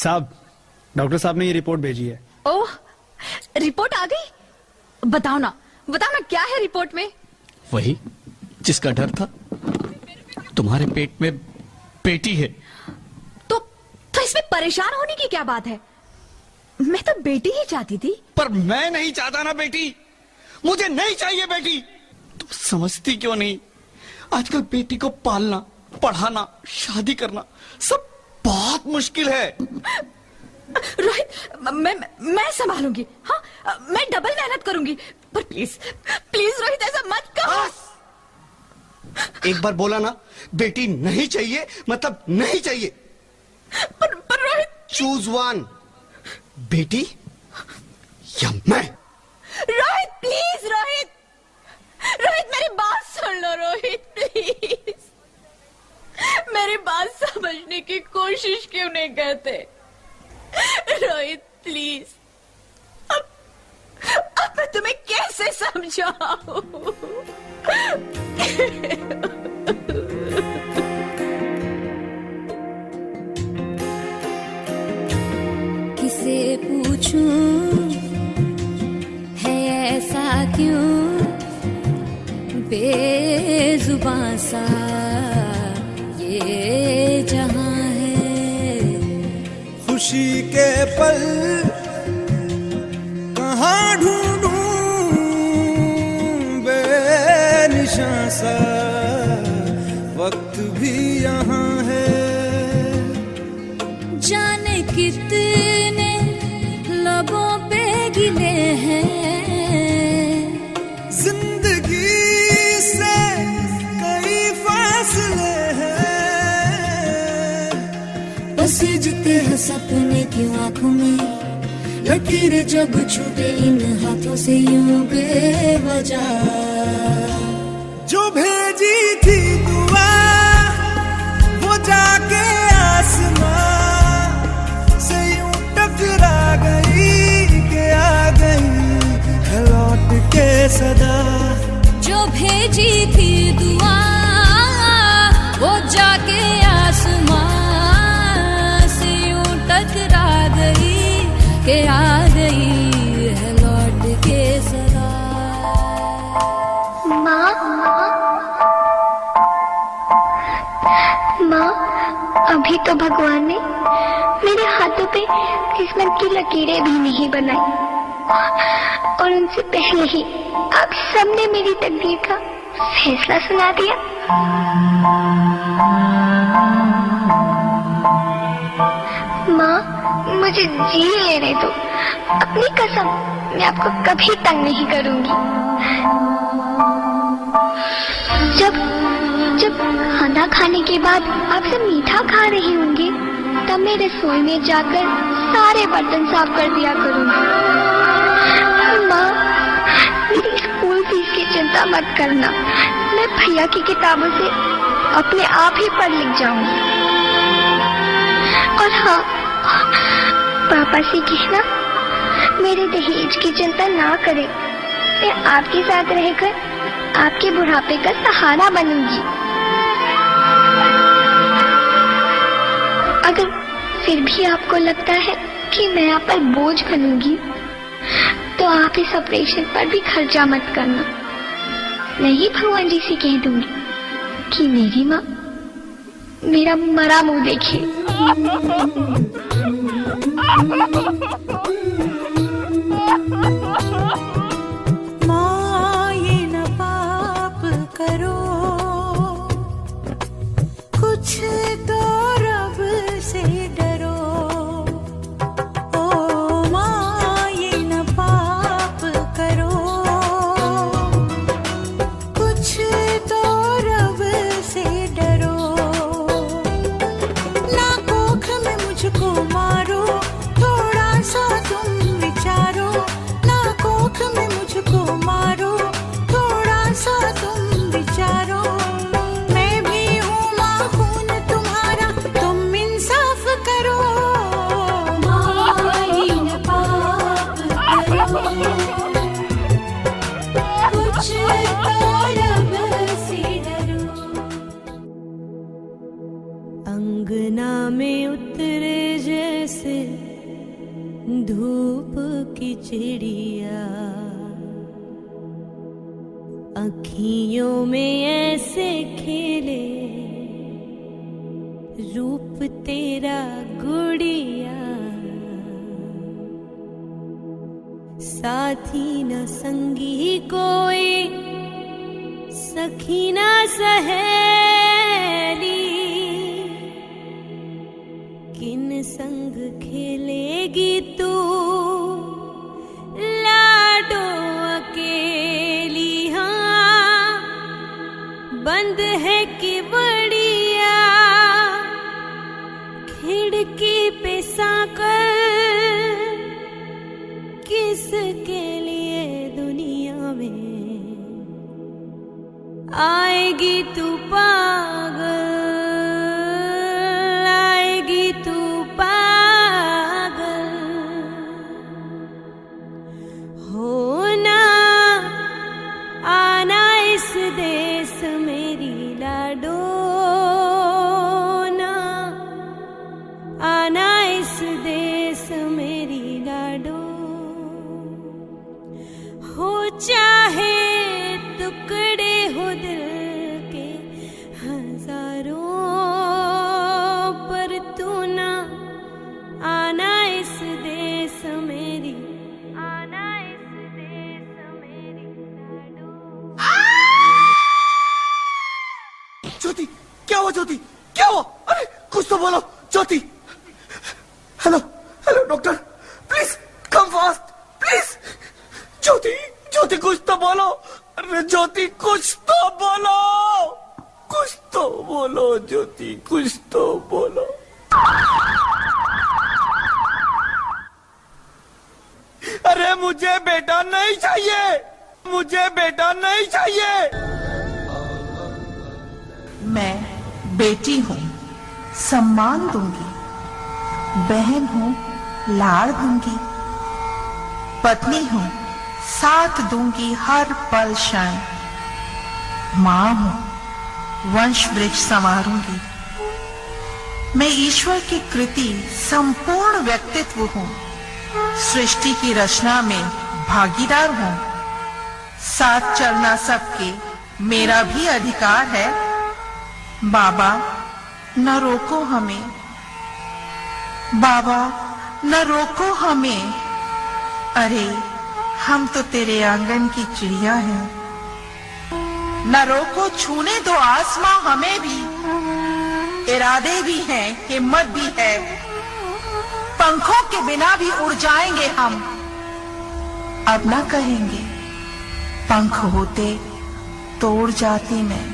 साहब, डॉक्टर साहब ने ये रिपोर्ट भेजी है। ओह, रिपोर्ट आ गई? बताओ ना क्या है रिपोर्ट में? वही जिसका डर था। तुम्हारे पेट में बेटी है। तो इसमें परेशान होने की क्या बात है? मैं तो बेटी ही चाहती थी। पर मैं नहीं चाहता ना बेटी, मुझे नहीं चाहिए बेटी। तुम समझती क्यों नहीं? आजकल बेटी को पालना, पढ़ाना, शादी करना सब बहुत मुश्किल है। रोहित, मैं संभालूंगी। हाँ, मैं डबल मेहनत करूंगी। पर प्लीज रोहित, ऐसा मत करो। एक बार बोला ना, बेटी नहीं चाहिए मतलब नहीं चाहिए। पर रोहित, चूज वन, बेटी या मैं। रोहित प्लीज, रोहित मेरी बात सुन लो। रोहित प्लीज, मेरी बात समझने की कोशिश क्यों नहीं करते? रोहित प्लीज, अब मैं तुम्हें कैसे समझाऊं? किसे पूछूं है ऐसा क्यों बेजुबां सा ये जहां है। खुशी के पल कहाँ ढूंढूं बेनिशां सा वक्त भी यहाँ है। जाने कितने लबों पे गिले हैं, जिंदगी से कई फासले हैं। बसीजते हैं सपने की आंखों में, लकीरें जब छूटे इन हाथों से यूं बेवजह। जो भेजी थी दुआ वो जाके आसमां से यूं टकरा गई कि आ गई है लौट के सदा। जो भेजी थी दुआ वो जाके आसमां से यूं टकरा गई कि आ गई है लौट के सदा। माँ, अभी तो भगवान ने मेरे हाथों पे किस्मत की लकीरें भी नहीं बनाई, और उनसे पहले ही आप सबने मेरी तकदीर का फैसला सुना दिया। माँ, मुझे जी लेने दो। अपनी कसम, मैं आपको कभी तंग नहीं करूंगी। जब खाना खाने के बाद आप सब मीठा खा रही होंगी, तब मैं रसोई में जाकर सारे बर्तन साफ कर दिया करूंगी। माँ, मेरी स्कूल फीस की चिंता मत करना। मैं भैया की किताबों से अपने आप ही पढ़ लिख जाऊंगी। और हाँ, पापा से कहना मेरे दहेज की चिंता ना करें। मैं आपके साथ रहकर आपके बुढ़ापे का सहारा बनूंगी। अगर फिर भी आपको लगता है कि मैं आप पर बोझ बनूंगी, तो आप इस ऑपरेशन पर भी खर्चा मत करना। मैं ही भगवान जी से कह दूंगी कि मेरी माँ मेरा मरा मुंह देखे। माँ, ये न पाप करो, कुछ तो रब से डरो। ओ माँ, ये न पाप करो, कुछ तो रब से डरो। ना कोख में मुझको मारो, थोड़ा सा तुम विचारो। ना कोख में मुझको मारो, थोड़ा सा तुम विचारो। मैं भी हूँ माँ, खून तुम्हारा, तुम इंसाफ करो। माँ, ये न पाप करो, कुछ तो रब से डरो। अंगना में उतरे जे जैसे धूप की चिड़िया, अखियों में ऐसे खेले रूप तेरा गुड़िया, साथी न संगी कोई सखी न सहेली, किन संग खेलेगी तू लाडो अकेली। हाँ बंद है कि बड़िया, खिड़की पे साकर किसके लिए दुनिया में आएगी तू पागल, आएगी तू पागल। होना आना इस देश मेरी लाडो, ना आना इस देश मेरी लाडो। हो चाहे टुकड़े हो दिल के हजारों, पर तू ना आना इस देश मेरी, आना इस देश मेरी लाडो। ज्योति, क्या हुआ ज्योति, क्या हुआ? अरे कुछ तो बोलो Jyoti. Hello hello doctor, please come fast please. Jyoti Jyoti कुछ तो बोलो, अरे ज्योति कुछ तो बोलो, कुछ तो बोलो ज्योति, कुछ तो बोलो। अरे मुझे बेटा नहीं चाहिए, मुझे बेटा नहीं चाहिए। मैं बेटी हूँ, सम्मान दूंगी, बहन हूँ, लाड़ दूंगी, पत्नी हूँ, साथ दूंगी हर पल क्षण, माँ हूँ, वंश वृक्ष संवारूंगी। मैं ईश्वर की कृति संपूर्ण व्यक्तित्व हूँ, सृष्टि की रचना में भागीदार हूँ, साथ चलना सबके मेरा भी अधिकार है। बाबा न रोको हमें, बाबा न रोको हमें, अरे हम तो तेरे आंगन की चिड़िया हैं। न रोको, छूने दो आसमां हमें भी, इरादे भी हैं, हिम्मत भी है, पंखों के बिना भी उड़ जाएंगे हम। अब ना कहेंगे पंख होते तो उड़ जाती मैं।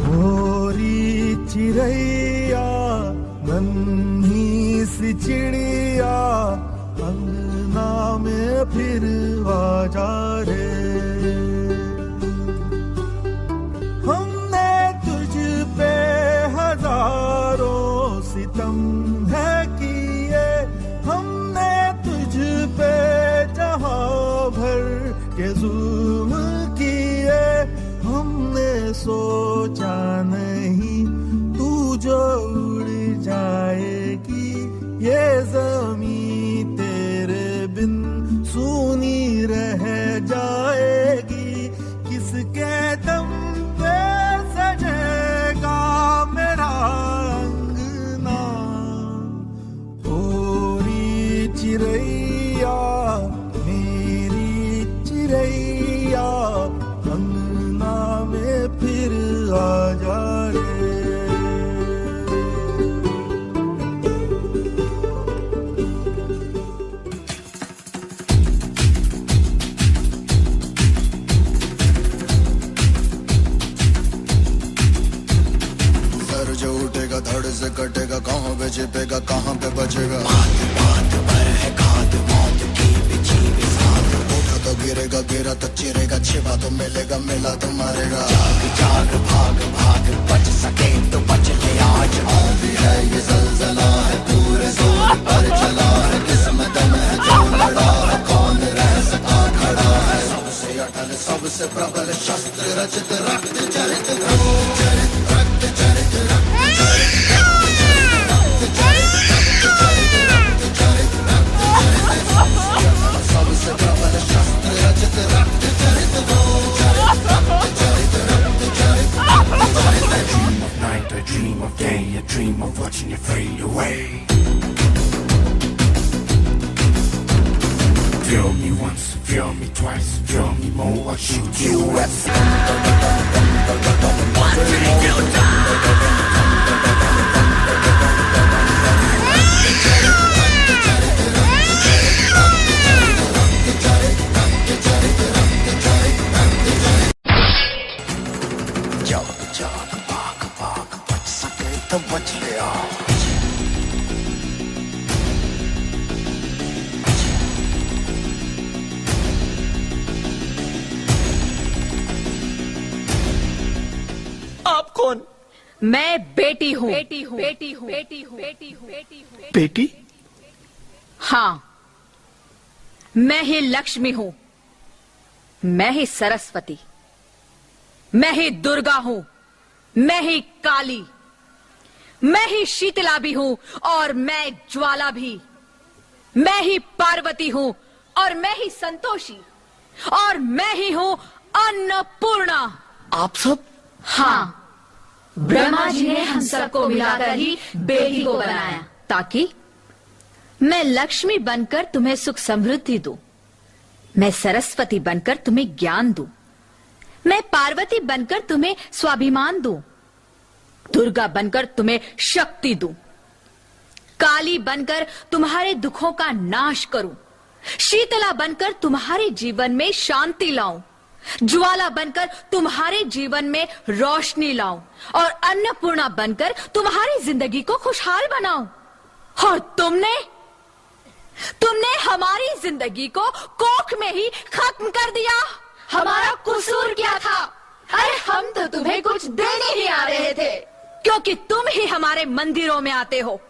गोरी चिड़ैया नन्ही सी चिड़िया, अंगना में फिर आ जा रे। हमने तुझ पे हजारों सितम है किए, हमने तुझ पे जहां भर के जुल्म किए, हमने सोचा नहीं तू जो उड़ जाएगी, ये जमीन तेरे बिन सूनी रह जाएगी। किसके दम पे सजेगा मेरा अंगना, गोरी चिड़ैया मेरी चिड़ैया, अंगना में फिर आ जा रे। जो उठेगा धड़ से कटेगा, कहाँ पे छिपेगा कहाँ पे बचेगा, बात बात पर है घात, मौत की बिछी भी साथ। उठा तो गिरेगा, गिरा तो चिरेगा, छिपा तो मिलेगा, मिला तो मारेगा। जाग जाग भाग भाग, बच सके तो बच ले आज, आंधी है ये ज़लज़ला है, पूरे जोर पर चला है, किस्मत में है जो लड़ा है, कौन रह सका खड़ा है। सबसे अटल सबसे प्रबल शस्त्र रचित, रक्त चरित रक्त चरित रक्त चरित रक्त चरित। जाग जाग भाग भाग बच सके तो बच गया आप कौन? मैं बेटी हूँ बेटी हूँ बेटी हूँ बेटी हूँ बेटी हूँ बेटी हूँ बेटी? हाँ, मैं ही लक्ष्मी हूँ, मैं ही सरस्वती, मैं ही दुर्गा हूँ, मैं ही काली, मैं ही शीतला भी हूँ और मैं ज्वाला भी, मैं ही पार्वती हूँ और मैं ही संतोषी और मैं ही हूँ अन्नपूर्णा। आप सब? हाँ, ब्रह्मा जी ने हम सबको मिलाकर ही बेटी को बनाया ताकि मैं लक्ष्मी बनकर तुम्हें सुख समृद्धि दूं, मैं सरस्वती बनकर तुम्हें ज्ञान दूं, मैं पार्वती बनकर तुम्हें स्वाभिमान दूं, दुर्गा बनकर तुम्हें शक्ति दूं, काली बनकर तुम्हारे दुखों का नाश करूं, शीतला बनकर तुम्हारे जीवन में शांति लाऊं, ज्वाला बनकर तुम्हारे जीवन में रोशनी लाऊं और अन्नपूर्णा बनकर तुम्हारी जिंदगी को खुशहाल बनाऊं। और तुमने हमारी जिंदगी को कोख में ही खत्म कर दिया। हमारा कसूर क्या था? अरे हम तो तुम्हें कुछ देने ही आ रहे थे, क्योंकि तुम ही हमारे मंदिरों में आते हो,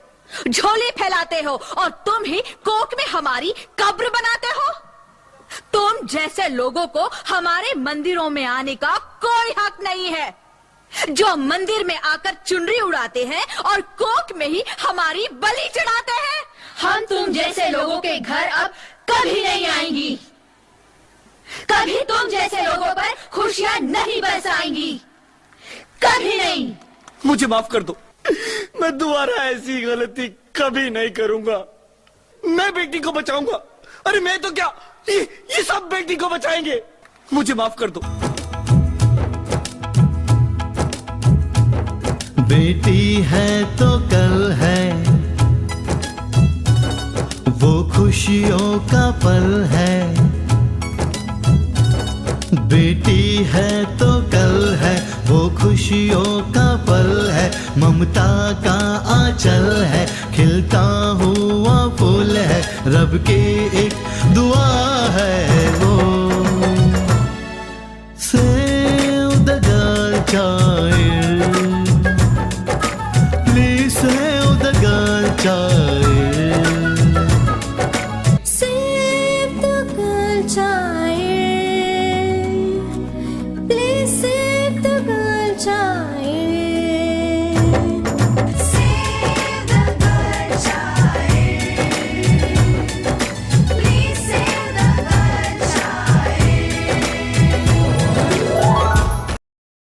झोली फैलाते हो और तुम ही कोख में हमारी कब्र बनाते हो। तुम जैसे लोगों को हमारे मंदिरों में आने का कोई हक नहीं है, जो मंदिर में आकर चुनरी उड़ाते हैं और कोख में ही हमारी बलि चढ़ाते हैं। हम तुम जैसे लोगों के घर अब कभी नहीं आएंगी, कभी तुम जैसे लोगों पर खुशियां नहीं बरसाएंगी, कभी नहीं। मुझे माफ कर दो, मैं दोबारा ऐसी गलती कभी नहीं करूंगा। मैं बेटी को बचाऊंगा। अरे मैं तो क्या, ये सब बेटी को बचाएंगे। मुझे माफ कर दो। बेटी है तो कल है, वो खुशियों का पल है। बेटी है तो कल है, वो खुशियों का पल है। ममता का आंचल है, खिलता हुआ फूल है। रब की एक दुआ है वो। Save the girl child, please save the girl child. Save the girl child, please save the girl child.